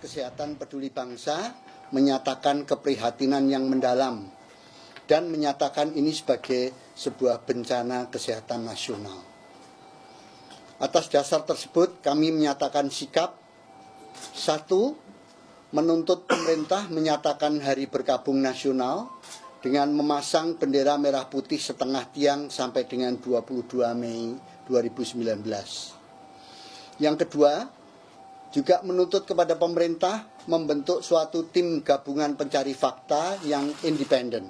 Kesehatan Peduli Bangsa menyatakan keprihatinan yang mendalam dan menyatakan ini sebagai sebuah bencana kesehatan nasional. Atas dasar tersebut kami menyatakan sikap 1. Menuntut pemerintah menyatakan hari berkabung nasional dengan memasang bendera merah putih setengah tiang sampai dengan 22 Mei 2019. Yang kedua, juga menuntut kepada pemerintah membentuk suatu tim gabungan pencari fakta yang independen.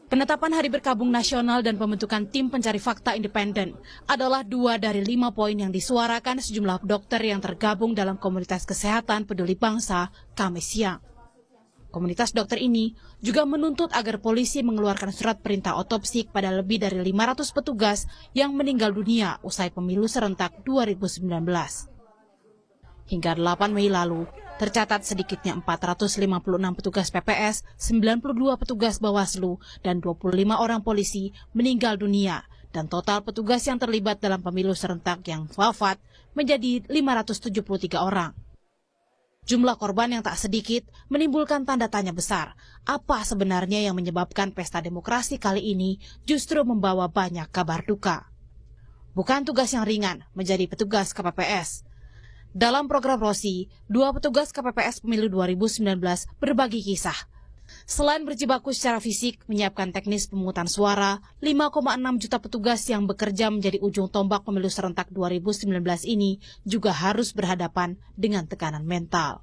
Penetapan Hari Berkabung Nasional dan pembentukan tim pencari fakta independen adalah 2 dari 5 poin yang disuarakan sejumlah dokter yang tergabung dalam komunitas kesehatan peduli bangsa Kamis siang. Komunitas dokter ini juga menuntut agar polisi mengeluarkan surat perintah otopsi kepada lebih dari 500 petugas yang meninggal dunia usai pemilu serentak 2019. Hingga 8 Mei lalu, tercatat sedikitnya 456 petugas PPS, 92 petugas Bawaslu, dan 25 orang polisi meninggal dunia, dan total petugas yang terlibat dalam pemilu serentak yang wafat menjadi 573 orang. Jumlah korban yang tak sedikit menimbulkan tanda tanya besar. Apa sebenarnya yang menyebabkan pesta demokrasi kali ini justru membawa banyak kabar duka? Bukan tugas yang ringan menjadi petugas KPPS. Dalam program Rosi, 2 petugas KPPS Pemilu 2019 berbagi kisah. Selain berjibaku secara fisik, menyiapkan teknis pemungutan suara, 5,6 juta petugas yang bekerja menjadi ujung tombak pemilu serentak 2019 ini juga harus berhadapan dengan tekanan mental.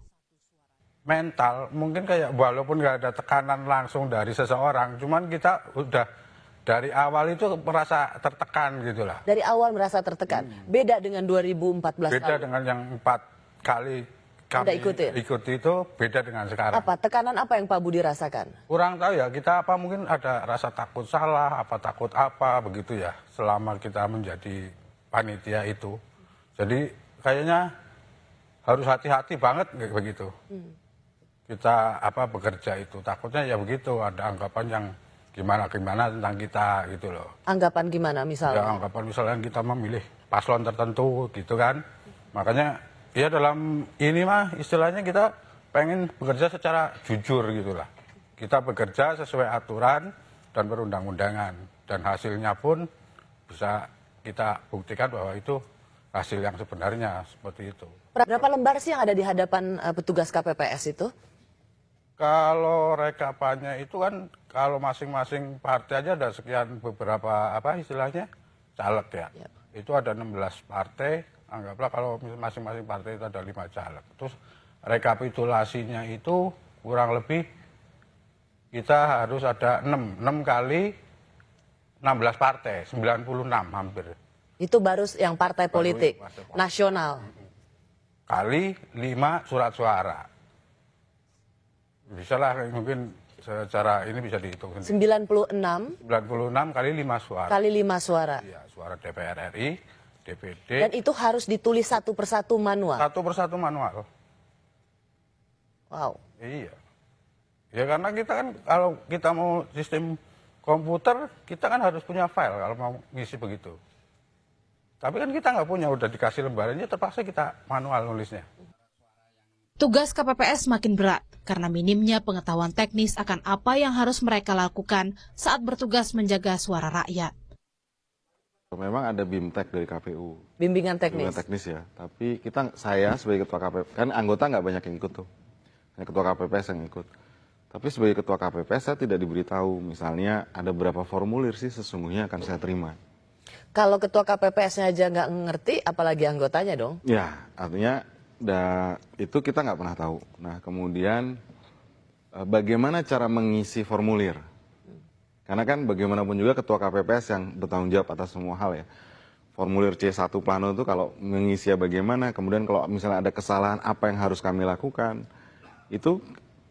Mental, mungkin kayak walaupun nggak ada tekanan langsung dari seseorang, cuman kita udah dari awal itu merasa tertekan gitu lah. Dari awal merasa tertekan. Beda dengan 2014 Beda lalu. dengan yang 4 kali kami ikuti itu beda dengan sekarang. Apa tekanan apa yang Pak Budi rasakan? Kurang tahu ya, kita apa mungkin ada rasa takut salah, apa takut apa begitu ya selama kita menjadi panitia itu. Jadi kayaknya harus hati-hati banget begitu. Kita bekerja itu takutnya ya begitu, ada anggapan yang gimana tentang kita gitu loh. Anggapan gimana misalnya? Ya anggapan misalnya kita memilih paslon tertentu gitu kan. Makanya ya dalam ini mah istilahnya kita pengen bekerja secara jujur gitulah. Kita bekerja sesuai aturan dan perundang-undangan. Dan hasilnya pun bisa kita buktikan bahwa itu hasil yang sebenarnya seperti itu. Berapa lembar sih yang ada di hadapan petugas KPPS itu? Kalau rekapannya itu kan kalau masing-masing partai aja ada sekian beberapa istilahnya caleg ya. Yep. Itu ada 16 partai, anggaplah kalau masing-masing partai itu ada 5 caleg. Terus rekapitulasinya itu kurang lebih kita harus ada 6 kali 16 partai, 96 hampir. Itu baru yang partai politik nasional. Kali 5 surat suara. Bisa lah mungkin secara ini bisa dihitung sendiri. 96 kali 5 suara. Kali 5 suara. Iya, suara DPR RI, DPD. Dan itu harus ditulis satu persatu manual. Satu persatu manual. Wow. Iya. Ya karena kita kan kalau kita mau sistem komputer, kita kan harus punya file kalau mau ngisi begitu. Tapi kan kita nggak punya, udah dikasih lembarannya terpaksa kita manual nulisnya. Tugas KPPS makin berat karena minimnya pengetahuan teknis akan apa yang harus mereka lakukan saat bertugas menjaga suara rakyat. Memang ada BIMTEK dari KPU. Bimbingan teknis. Bimbingan teknis ya. Tapi saya sebagai ketua KPPS, kan anggota nggak banyak yang ikut tuh. Hanya ketua KPPS yang ikut. Tapi sebagai ketua KPPS saya tidak diberitahu. Misalnya ada berapa formulir sih sesungguhnya akan saya terima. Kalau ketua KPPS-nya aja nggak ngerti, apalagi anggotanya dong? Ya, artinya itu kita nggak pernah tahu. Nah, kemudian bagaimana cara mengisi formulir? Karena kan bagaimanapun juga ketua KPPS yang bertanggung jawab atas semua hal ya. Formulir C1 plano itu kalau mengisi bagaimana, kemudian kalau misalnya ada kesalahan apa yang harus kami lakukan, itu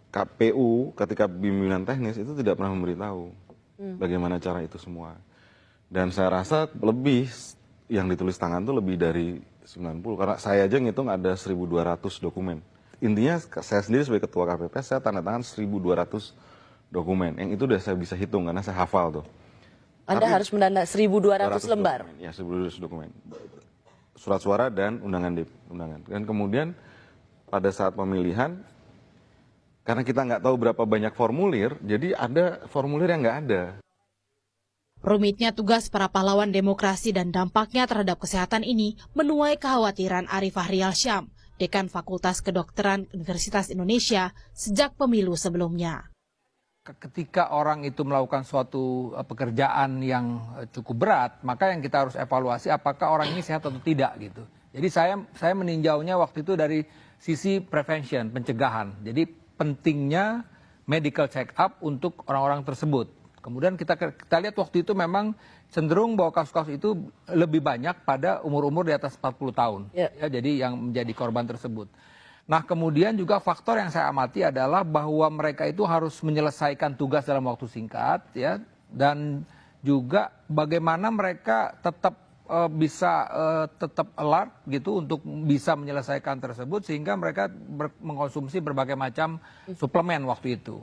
KPU ketika bimbingan teknis itu tidak pernah memberitahu bagaimana cara itu semua. Dan saya rasa lebih yang ditulis tangan itu lebih dari 90, karena saya aja ngitung ada 1.200 dokumen. Intinya saya sendiri sebagai ketua KPPS, saya tanda tangan 1.200 dokumen. Yang itu udah saya bisa hitung karena saya hafal tuh. Anda harus mendanda 1.200 lembar? Dokumen, ya, 1.200 dokumen. Surat suara dan undangan. Dan kemudian pada saat pemilihan, karena kita nggak tahu berapa banyak formulir, jadi ada formulir yang nggak ada. Rumitnya tugas para pahlawan demokrasi dan dampaknya terhadap kesehatan ini menuai kekhawatiran Arif Fahrial Syam, Dekan Fakultas Kedokteran Universitas Indonesia sejak pemilu sebelumnya. Ketika orang itu melakukan suatu pekerjaan yang cukup berat, maka yang kita harus evaluasi apakah orang ini sehat atau tidak gitu. Jadi saya meninjaunya waktu itu dari sisi prevention, pencegahan. Jadi pentingnya medical check up untuk orang-orang tersebut. Kemudian kita lihat waktu itu memang cenderung bahwa kasus-kasus itu lebih banyak pada umur-umur di atas 40 tahun. Ya, jadi yang menjadi korban tersebut. Nah, kemudian juga faktor yang saya amati adalah bahwa mereka itu harus menyelesaikan tugas dalam waktu singkat, ya, dan juga bagaimana mereka tetap bisa tetap alert gitu untuk bisa menyelesaikan tersebut sehingga mereka mengkonsumsi berbagai macam suplemen waktu itu.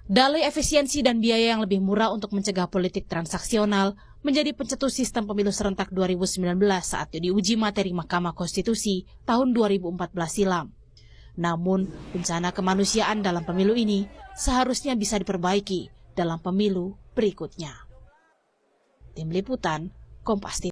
Dalih efisiensi dan biaya yang lebih murah untuk mencegah politik transaksional menjadi pencetus sistem pemilu serentak 2019 saat diuji materi Mahkamah Konstitusi tahun 2014 silam. Namun, bencana kemanusiaan dalam pemilu ini seharusnya bisa diperbaiki dalam pemilu berikutnya. Tim Liputan, Kompas TV.